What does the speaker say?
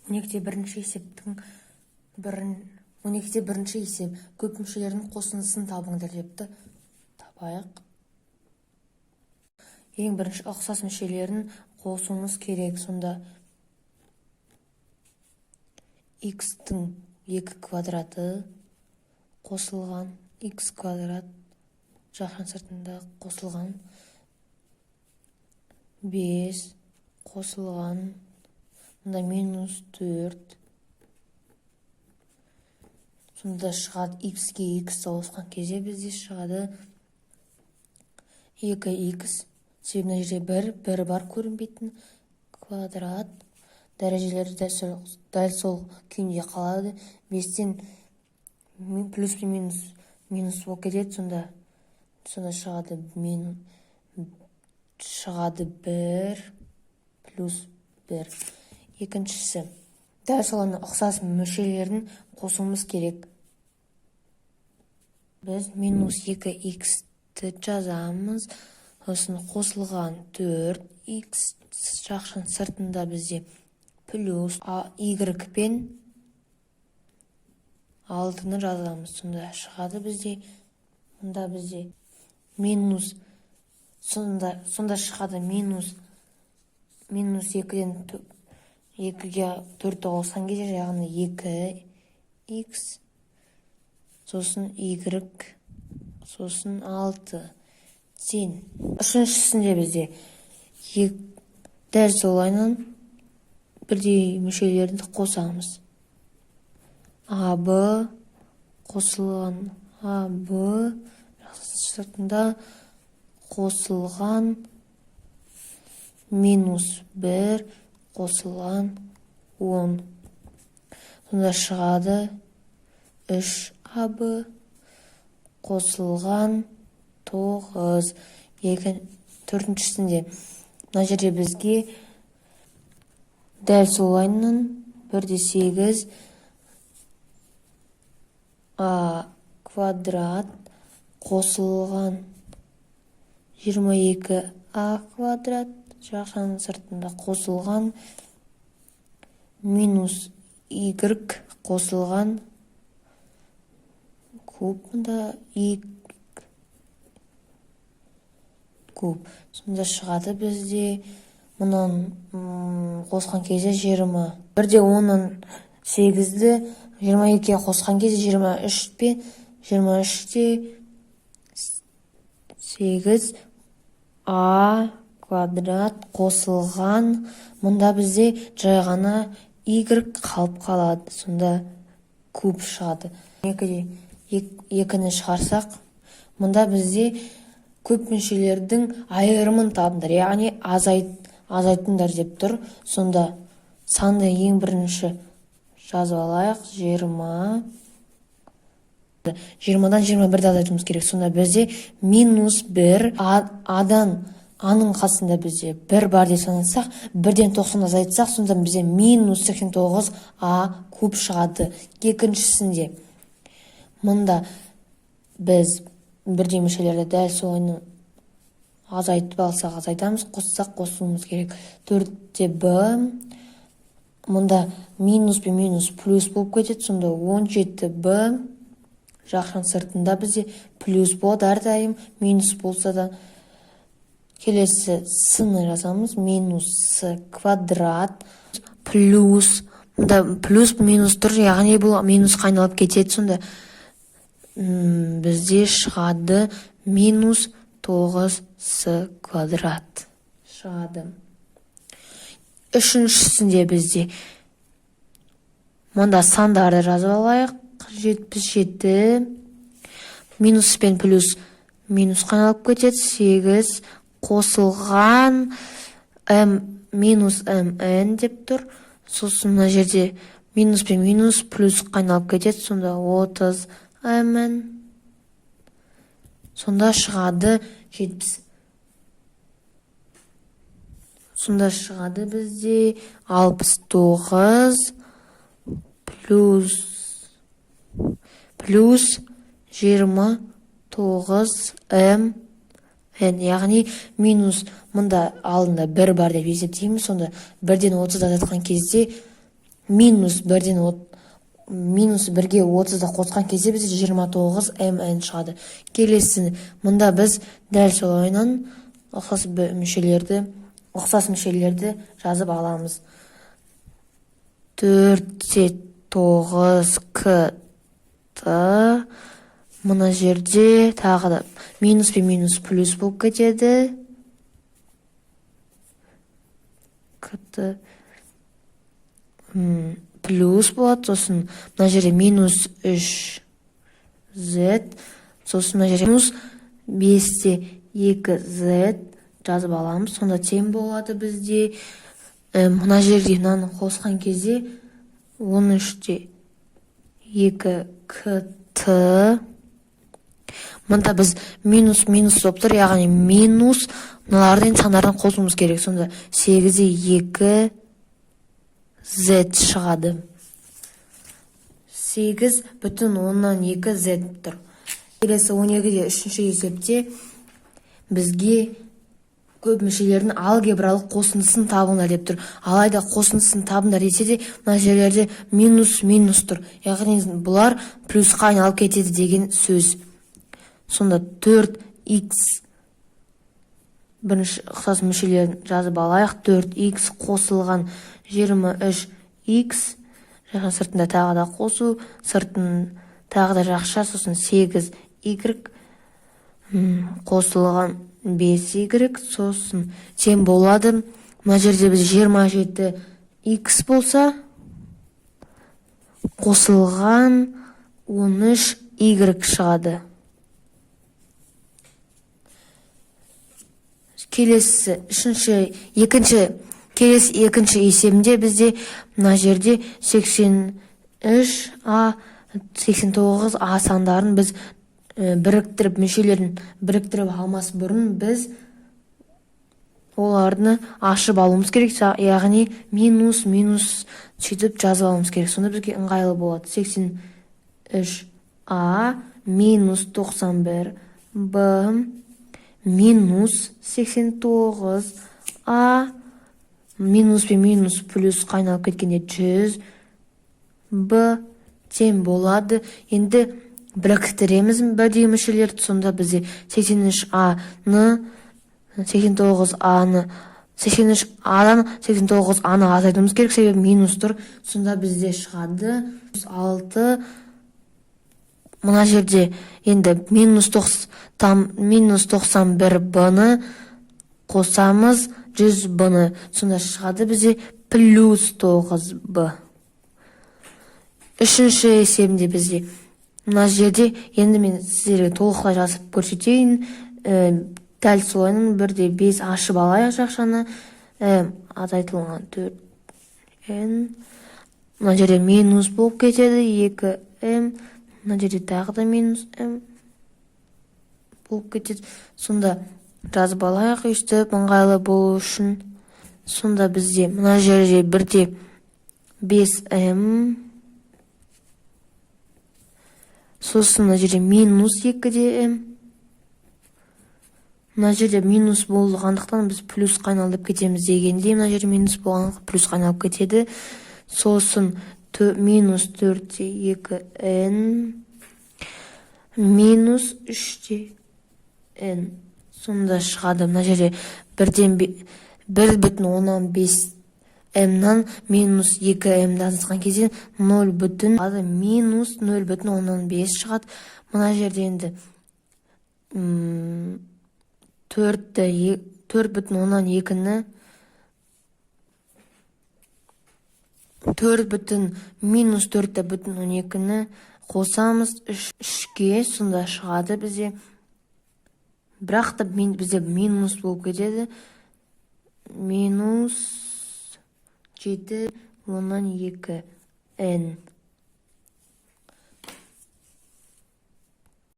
12-де бірінші есептің 12-де бірінші есеп көп мүшелердің қосындысын табыңдар депті. Табайық. Ең бірінші ұқсас мүшелерін қосуымыз керек. Сонда x-тің 2 квадраты қосылған, x квадрат жақын сыртында қосылған, 5 қосылған, мұнда минус 4. Сонда шығады x-ге x ауысқан кезде бізде шығады 2x. Себебі жерде 1 бар көрінбейтін квадрат. Дәрежелері дәл сол күйінде қалады. 5-тен плюс пен минус болып кетеді. Сонда шығады 1 плюс 1. Екіншісі, дәл соланы ұқсас мүшелерін қосуымыз керек. Біз минус 2x-ті жазамыз. Осын қосылған 4x жақын сыртында бізде плюс y пен 6-ны жазамыз. Сонда шығады бізде, мұнда бізде минус, сонда шығады минус 2-ден 2-ге 4 ауысқан кезде яғни 2x, сосын y, сосын 6 тең. Үшіншісінде бізде дәл солайынан бірдей мүшелерді қосамыз. AB қосылған AB сыртында қосылған минус 1 қосылған 10. Сонда шығады 3AB қосылған 9. Төртіншісінде мына жерде бізге дәл солайынан 1-8 a квадрат қосылған 22a квадрат жақын сыртында қосылған минус y қосылған куб. Мұнда y куб. Сонда шығады бізде мұнан қосқан кезде 20. 1-де 10-нан 8-ді 22-ге қосқан кезде 23 пен 23-де 8 a квадрат қосылған. Мұнда бізде жай ғана y қалып қалады. Сонда куб шығады. 2-ні шығарсақ, мұнда бізде көп мүшелердің айырымын табыңдар, яғни азайтыңдар деп тұр. Сонда санды ең бірінші жазып алайық. 20-дан 21-ді азайтуымыз керек. Сонда бізде минус 1 аның қасында бізде 1 бар деп санасақ, 1-ден 90 азайтсақ, сонда бізде минус 89a куб шығады. Екіншісінде мұнда біз бірдей мүшелерді дәл солайынан азайтып алсақ азайтамыз, қоссақ қосуымыз керек. 4-те b, мұнда минус пен минус плюс болып кетеді. Сонда 17b жақын сыртында бізде плюс болады. Әрдайым минус болса да келесі с-ны жазамыз. Минус с квадрат плюс, мұнда плюс минус тұр, яғни бұл минус қайналып кетеді. Сонда бізде шығады минус 9с квадрат шығады. Үшіншісінде бізде мұнда сандарды жазып алайық. 77 минус пен плюс минус қайналып кетеді. 8 қосылған минус mn деп тұр. Сосын мына жерде минус пен минус плюс қайналып кетеді. Сонда 30 mn. Сонда шығады 70. Сонда шығады бізде 69 плюс 29 mn. Яғни мұнда алдында 1 бар деп есептейміз. Сонда 1-ден 30 азайтқан кезде минус 1-ге 30-ды қосқан кезде бізде 29 mn шығады. Келесі, мұнда біз дәл солайынан ұқсас мүшелерді жазып аламыз. 4-9 мына жерде тағы да минус пен минус плюс болып кетеді. Плюс болады, сосын мына жерде минус 3z, сосын мына жерде минус 5-те 2z жазып аламыз. Сонда тең болады бізде. Мына жерде мынаны қосқан кезде 13-те 2kt. Мұнда біз минус болып тұр, яғни минус мыналардың сандардан қосуымыз керек. Сонда 8-де 2z шығады. 8,2z тұр. Келесі 12-де үшінші есепте бізге көп мүшелердің алгебралық қосындысын табыңдар деп тұр. Алайда қосындысын табыңдар десе де, мына жерлерде минус тұр. Яғни бұлар плюсқа айналып кетеді деген сөз. Сонда 4x бірінші ұқсас мүшелерін жазып алайық. 4x қосылған 23x, жақын сыртында тағы да қосу, сыртын тағы да жақша, сосын 8y қосылған 5y, сосын тең болады. Мына жерде біз 27x болса, қосылған 13y шығады. Келесі екінші есебінде бізде мына жерде 89a сандарын біз мүшелерін біріктіріп алмас бұрын біз оларды ашып алуымыз керек, яғни минус сөйтіп жазып алуымыз керек. Сонда бізге ыңғайлы болады. 83a минус 91b минус 89a минус пен минус плюс қайналып кеткенде 100b тең болады. Енді біріктіреміз бірдей мүшелерді. Сонда бізде 83аны 89аны 89аны азайтуымыз керек, себебі минус тұр. Сонда бізде шығады 6. Мына жерде енді минус 91b-ны қосамыз 100b-ны. Сонда шығады бізде плюс 9b. Үшінші есебінде бізде мына жерде енді мен сіздерге толықтай жазып көрсетейін. Дәл солайынан 1-де 5 ашып алайық жақшаны. Азайтылған 4n. Мына жерде минус болып кетеді 2m. Мына жерде тағы да минус m болып кетеді. Сонда жазып алайық өйстіп ыңғайлы болу үшін. Сонда бізде мына жерде 1-де 5m. Сосын мына жерде минус 2-де m. Мына жерде минус болғандықтан біз плюс қайналып кетеміз дегенде, мына жерде минус болғандықтан плюс қайналып кетеді. Сосын минус 4-де 2n минус 3-де n. Сонда шығады мына жерде 1,5m-нан минус 2m-ді азайтқан кезде 0,5 минус 0,5 шығады. Мына жерде енді 4,2-ні 4 минус 4,2-ні қосамыз 3-ге, сонда шығады бізде. Бірақ та бізде минус болып кетеді. Минус 7,2n.